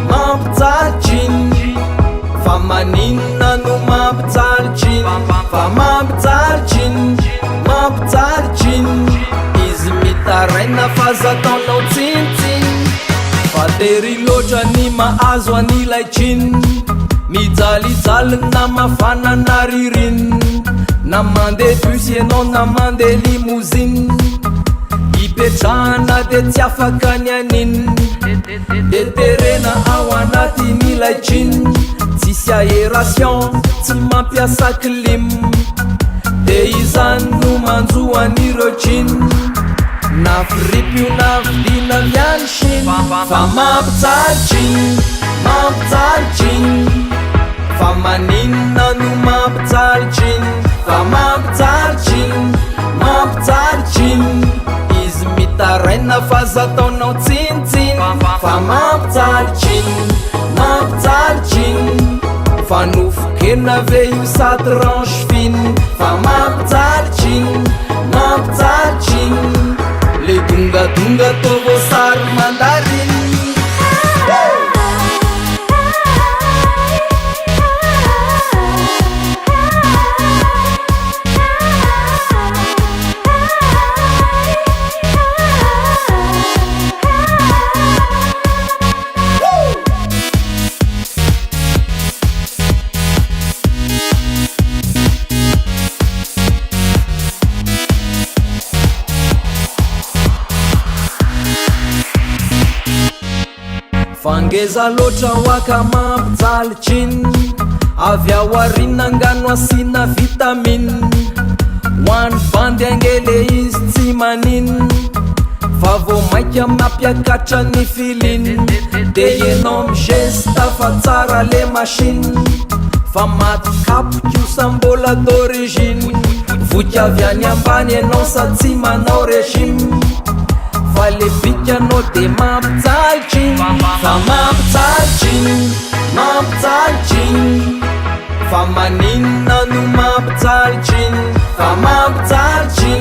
mampijalitry fa maninona no mampijalitry fa mampijalitry izy mitaraina fa zataonao tsintsiny fa tery loatra ny mahazo an'ilaitriny mijalijalina na mafana na ririny na mandeha bus ianao na mandeha limousine ipetrahana de tsy afaka ny aniny de terena ao anatin'ilaitriny tsisy aération tsy mampiasa clim de izany no manjoan'ireo triny na firipio na vidina miany shiny fa mampijalitry fa maninona no mampijalitry fa mampijalitry izy mitaraina fa zataonao tsintsiny fa mampijalitry fa nofokena ve io sady range finy fa mampijalitry le dongadonga tô voasary mandariny fangeza loatra hoaka mampijalitriny avy ao arina angano asina vitamine hoany bandy angele izy tsy maniny fa vo mainka mampiakatra ny filiny de ianao migesta fa tsara le machine fa maty kapokiosa mbola d'origine voky avy any ambany ianao sa tsy manao régime fa le bikanao de mampijalitry fa mampijalitry fa maninona no mampijalitry fa mampijalitry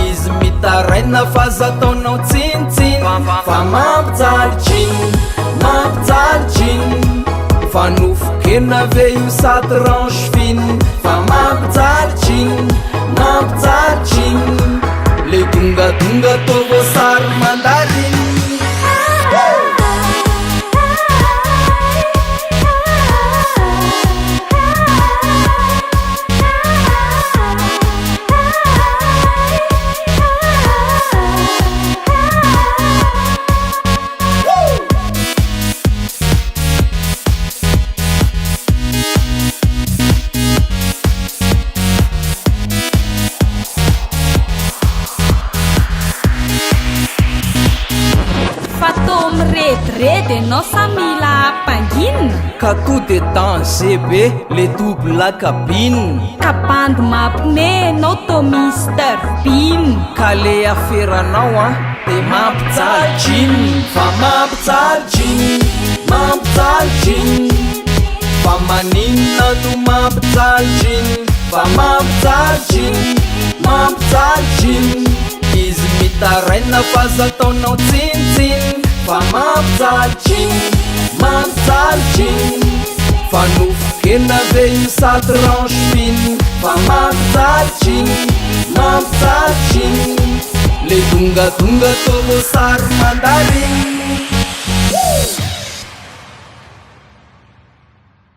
izy mitaraina fa zataonao tsintsiny fa mampijalitry fa nofokena ve io sady range finy fa mampijalitry le dongadonga tô voasary mandariny de nossa mila pangine ka to de danger be le double cabine kabando mampine nao tô Mr Bean ka le aferanao a de mampijalitry fa mampijalitry fa maninona no mampijalitry fa mampijalitry izy mitaraina fa zataonao tsintsiny fa mampijalitry fa nofokena ve io sady range finy fa mampijalitry le dongadonga tô voasary